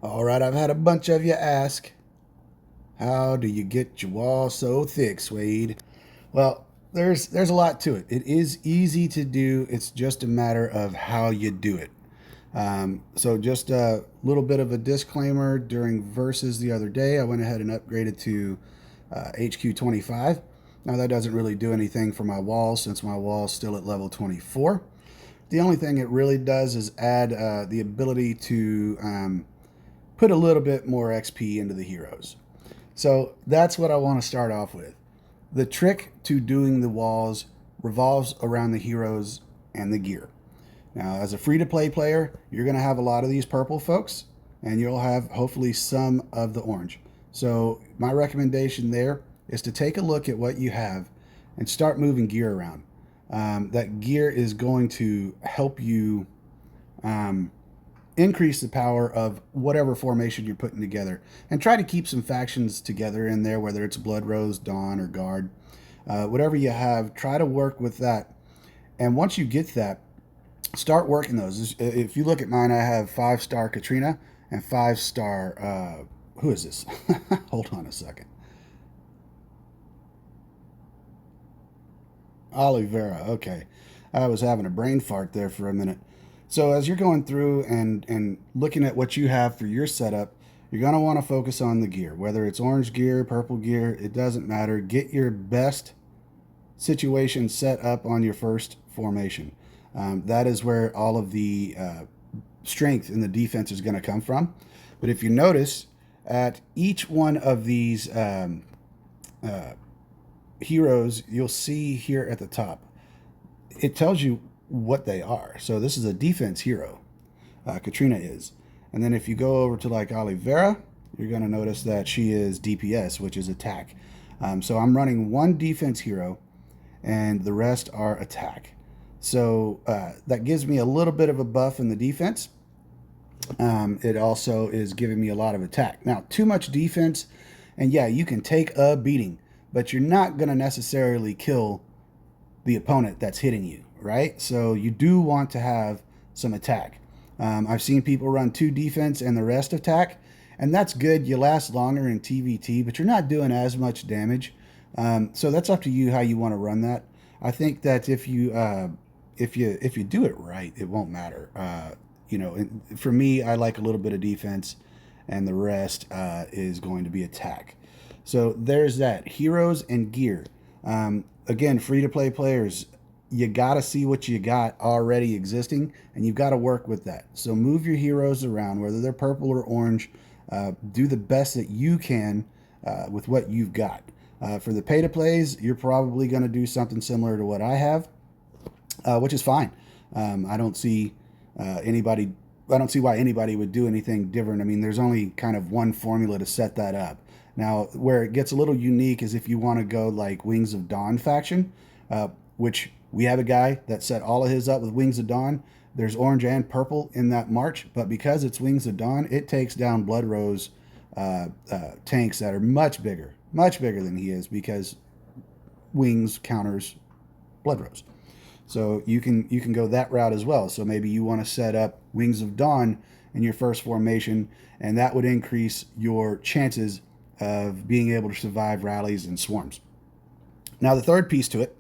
All right, I've had a bunch of you ask, how do you get your wall so thick, Swade? Well, there's a lot to it. It is easy to do. It's just a matter of how you do it. So just a little bit of a disclaimer. During verses the other day, I went ahead and upgraded to HQ25. Now that doesn't really do anything for my walls since my wall's still at level 24. The only thing it really does is add the ability to put a little bit more XP into the heroes. So that's what I want to start off with. The trick to doing the walls revolves around the heroes and the gear. Now, as a free to play player, you're going to have a lot of these purple folks, and you'll have hopefully some of the orange. So, my recommendation there is to take a look at what you have and start moving gear around. That gear is going to help you um, increase the power of whatever formation you're putting together, and try to keep some factions together in there, whether it's Blood Rose, Dawn, or Guard. Whatever you have, try to work with that. And once you get that, start working those. If you look at mine, I have 5-star Katrina and 5-star. Who is this? Hold on a second. Oliveira. Okay. I was having a brain fart there for a minute. So as you're going through and looking at what you have for your setup, you're going to want to focus on the gear. Whether it's orange gear, purple gear, it doesn't matter. Get your best situation set up on your first formation. That is where all of the strength in the defense is going to come from. But if you notice, at each one of these uh, heroes, you'll see here at the top, it tells you what they are. So this is a defense hero. Katrina is. And then if you go over to like Oliveira, you're going to notice that she is DPS, which is attack. So I'm running one defense hero, and the rest are attack. So that gives me a little bit of a buff in the defense. It also is giving me a lot of attack. Now, too much defense, and yeah, you can take a beating, but you're not going to necessarily kill the opponent that's hitting you, right? So you do want to have some attack. I've seen people run 2 defense and the rest attack, and that's good. You last longer in TVT, but you're not doing as much damage. So that's up to you how you want to run that. I think that if you do it right, it won't matter. For me, I like a little bit of defense, and the rest is going to be attack. So there's that. Heroes and gear. Again, free to play players, you got to see what you got already existing, and you've got to work with that. So move your heroes around, whether they're purple or orange. Do the best that you can with what you've got. For the pay to plays, you're probably going to do something similar to what I have, which is fine. I don't see anybody. I don't see why anybody would do anything different. I mean, there's only kind of one formula to set that up. Now, where it gets a little unique is if you want to go like Wings of Dawn faction, which we have a guy that set all of his up with Wings of Dawn. There's orange and purple in that march, but because it's Wings of Dawn, it takes down Blood Rose tanks that are much bigger than he is, because Wings counters Blood Rose. So you can go that route as well. So maybe you want to set up Wings of Dawn in your first formation, and that would increase your chances of being able to survive rallies and swarms. Now the third piece to it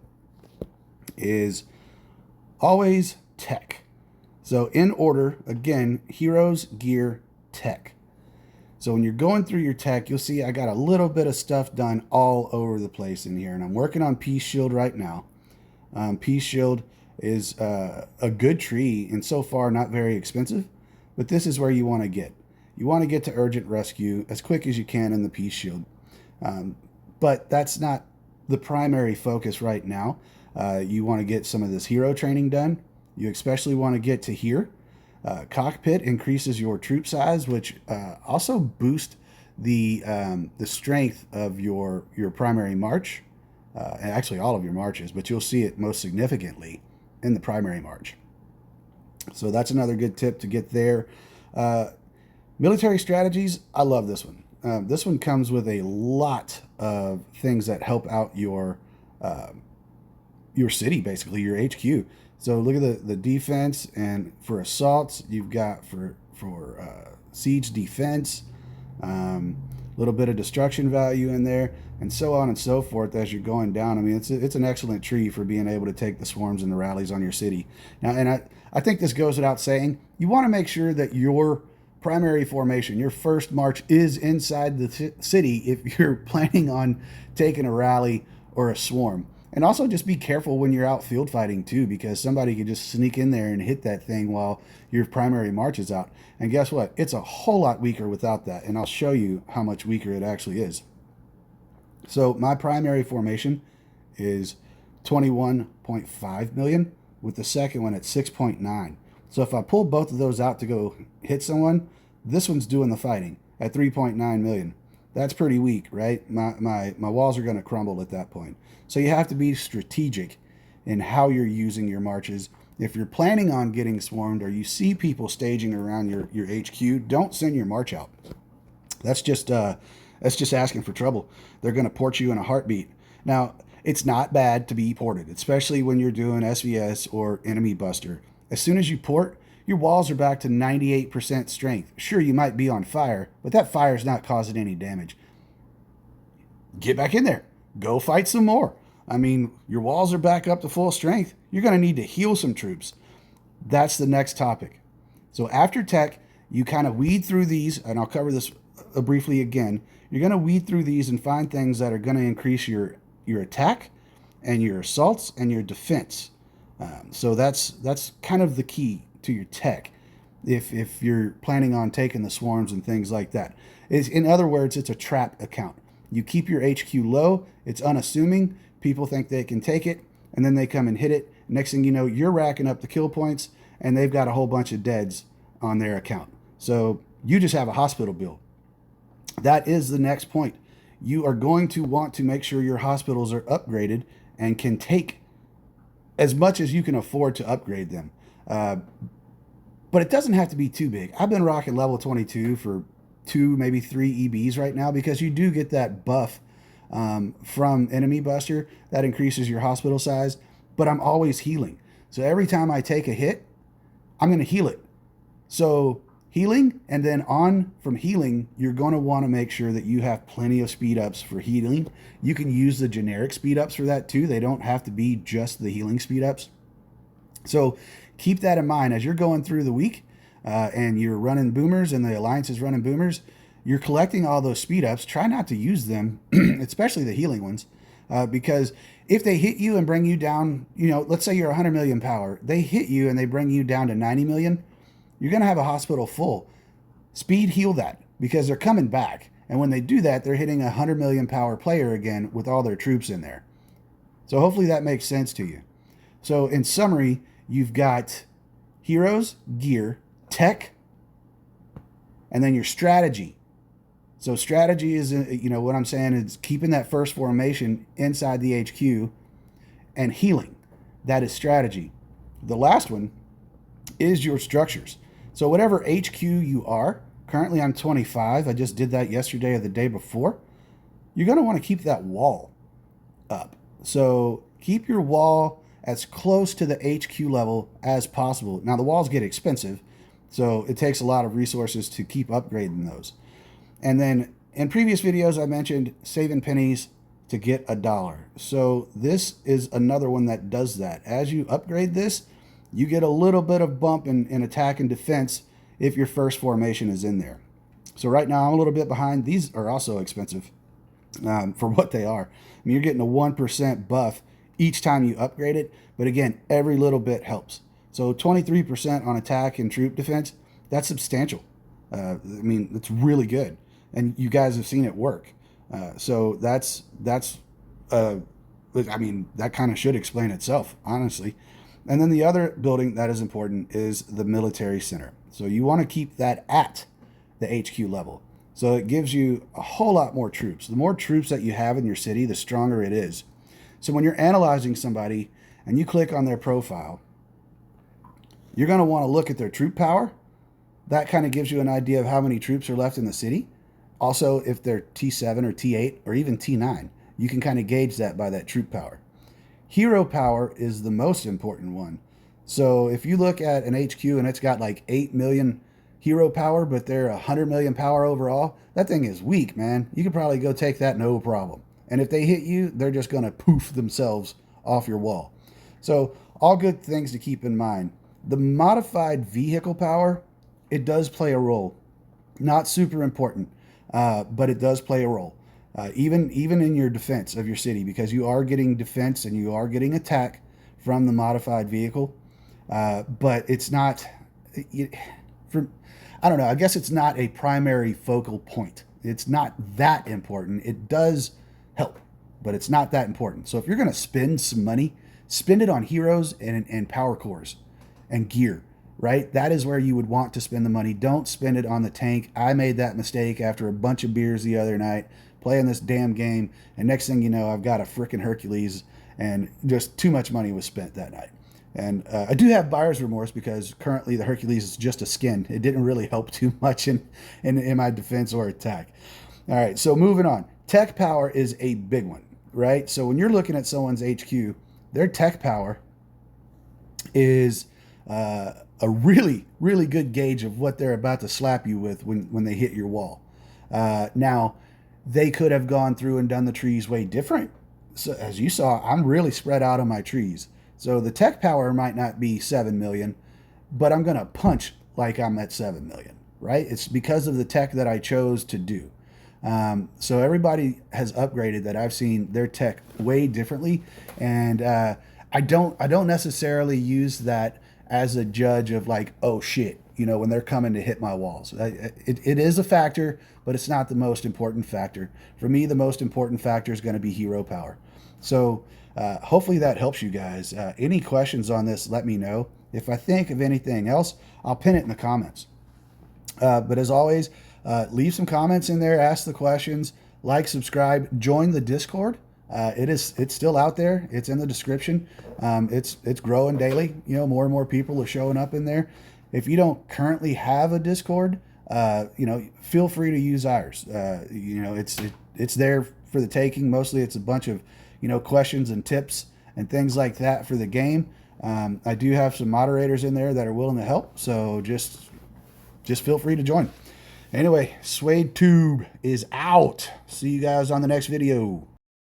is always tech. So in order, again, heroes, gear, tech. So when you're going through your tech, you'll see I got a little bit of stuff done all over the place in here, and I'm working on Peace Shield right now. Peace Shield is a good tree, and so far not very expensive, but this is where you want to get. You want to get to Urgent Rescue as quick as you can in the Peace Shield. But that's not the primary focus right now. You want to get some of this hero training done. You especially want to get to here. Cockpit increases your troop size, which also boosts the strength of your primary march, and actually all of your marches, but you'll see it most significantly in the primary march. So that's another good tip to get there. Military strategies, I love this one. This one comes with a lot of things that help out your city, basically your HQ. So look at the defense, and for assaults, you've got for siege defense, a little bit of destruction value in there, and so on and so forth as you're going down. I mean, it's an excellent tree for being able to take the swarms and the rallies on your city. Now, and I think this goes without saying, you want to make sure that your primary formation, your first march, is inside the city if you're planning on taking a rally or a swarm. And also just be careful when you're out field fighting too, because somebody could just sneak in there and hit that thing while your primary march is out. And guess what? It's a whole lot weaker without that. And I'll show you how much weaker it actually is. So my primary formation is 21.5 million with the second one at 6.9. So if I pull both of those out to go hit someone, this one's doing the fighting at 3.9 million. That's pretty weak, right? My walls are going to crumble at that point. So you have to be strategic in how you're using your marches. If you're planning on getting swarmed or you see people staging around your HQ, don't send your march out. That's just asking for trouble. They're going to port you in a heartbeat. Now, it's not bad to be ported, especially when you're doing SVS or enemy buster. As soon as you port, your walls are back to 98% strength. Sure, you might be on fire, but that fire is not causing any damage. Get back in there. Go fight some more. I mean, your walls are back up to full strength. You're going to need to heal some troops. That's the next topic. So after tech, you kind of weed through these, and I'll cover this briefly again. You're going to weed through these and find things that are going to increase your attack and your assaults and your defense. So that's kind of the key to your tech if you're planning on taking the swarms and things like that. In other words, it's a trap account. You keep your HQ low, it's unassuming, people think they can take it, and then they come and hit it. Next thing you know, you're racking up the kill points, and they've got a whole bunch of deads on their account. So you just have a hospital bill. That is the next point. You are going to want to make sure your hospitals are upgraded and can take as much as you can afford to upgrade them. But it doesn't have to be too big. I've been rocking level 22 for 2, maybe 3 EBs right now, because you do get that buff from enemy buster that increases your hospital size, but I'm always healing. So every time I take a hit, I'm going to heal it. So healing, and then on from healing, you're going to want to make sure that you have plenty of speed ups for healing. You can use the generic speed ups for that too. They don't have to be just the healing speed ups. So keep that in mind as you're going through the week and you're running boomers and the Alliance is running boomers. You're collecting all those speed ups. Try not to use them, especially the healing ones, because if they hit you and bring you down, let's say you're 100 million power, they hit you and they bring you down to 90 million, you're going to have a hospital full. Speed heal that, because they're coming back. And when they do that, they're hitting a 100 million power player again with all their troops in there. So hopefully that makes sense to you. So in summary, you've got heroes, gear, tech, and then your strategy. So strategy is, what I'm saying is keeping that first formation inside the HQ and healing. That is strategy. The last one is your structures. So whatever HQ you are, currently I'm 25. I just did that yesterday or the day before. You're going to want to keep that wall up. So keep your wall as close to the HQ level as possible. Now the walls get expensive, so it takes a lot of resources to keep upgrading those. And then in previous videos, I mentioned saving pennies to get $1. So this is another one that does that. As you upgrade this, you get a little bit of bump in attack and defense if your first formation is in there. So right now I'm a little bit behind. These are also expensive for what they are. I mean, you're getting a 1% buff each time you upgrade it. But again, every little bit helps. So 23% on attack and troop defense, that's substantial. I mean, it's really good. And you guys have seen it work. So that's I mean, that kind of should explain itself, honestly. And then the other building that is important is the military center. So you want to keep that at the HQ level. So it gives you a whole lot more troops. The more troops that you have in your city, the stronger it is. So when you're analyzing somebody and you click on their profile, you're going to want to look at their troop power. That kind of gives you an idea of how many troops are left in the city. Also, if they're T7 or T8 or even T9, you can kind of gauge that by that troop power. Hero power is the most important one. So if you look at an HQ and it's got like 8 million hero power, but they're 100 million power overall, that thing is weak, man. You could probably go take that no problem. And if they hit you, they're just going to poof themselves off your wall. So, all good things to keep in mind. The modified vehicle power, it does play a role. Not super important, but it does play a role. Even in your defense of your city, because you are getting defense and you are getting attack from the modified vehicle, but it's not. For I don't know. I guess it's not a primary focal point. It's not that important. It does help, but it's not that important. So if you're going to spend some money, spend it on heroes and power cores and gear, right? That is where you would want to spend the money. Don't spend it on the tank. I made that mistake after a bunch of beers the other night playing this damn game, and next thing you know, I've got a freaking Hercules, and just too much money was spent that night. And I do have buyer's remorse because currently the Hercules is just a skin. It didn't really help too much in my defense or attack. All right, so moving on. Tech power is a big one, right? So when you're looking at someone's HQ, their tech power is a really, really good gauge of what they're about to slap you with when they hit your wall. Now, they could have gone through and done the trees way different. So as you saw, I'm really spread out on my trees. So the tech power might not be 7 million, but I'm going to punch like I'm at 7 million, right? It's because of the tech that I chose to do. So everybody has upgraded that I've seen their tech way differently. And I don't necessarily use that as a judge of like, oh shit, when they're coming to hit my walls. It is a factor, but it's not the most important factor. For me, the most important factor is going to be hero power. So hopefully that helps you guys. Any questions on this, let me know. If I think of anything else, I'll pin it in the comments. But as always, leave some comments in there, ask the questions, like, subscribe, join the Discord. It's still out there. It's in the description. It's growing daily. More and more people are showing up in there. If you don't currently have a Discord, feel free to use ours. It's there for the taking. Mostly it's a bunch of, questions and tips and things like that for the game. I do have some moderators in there that are willing to help. So just feel free to join. Anyway, SWADEToob is out. See you guys on the next video.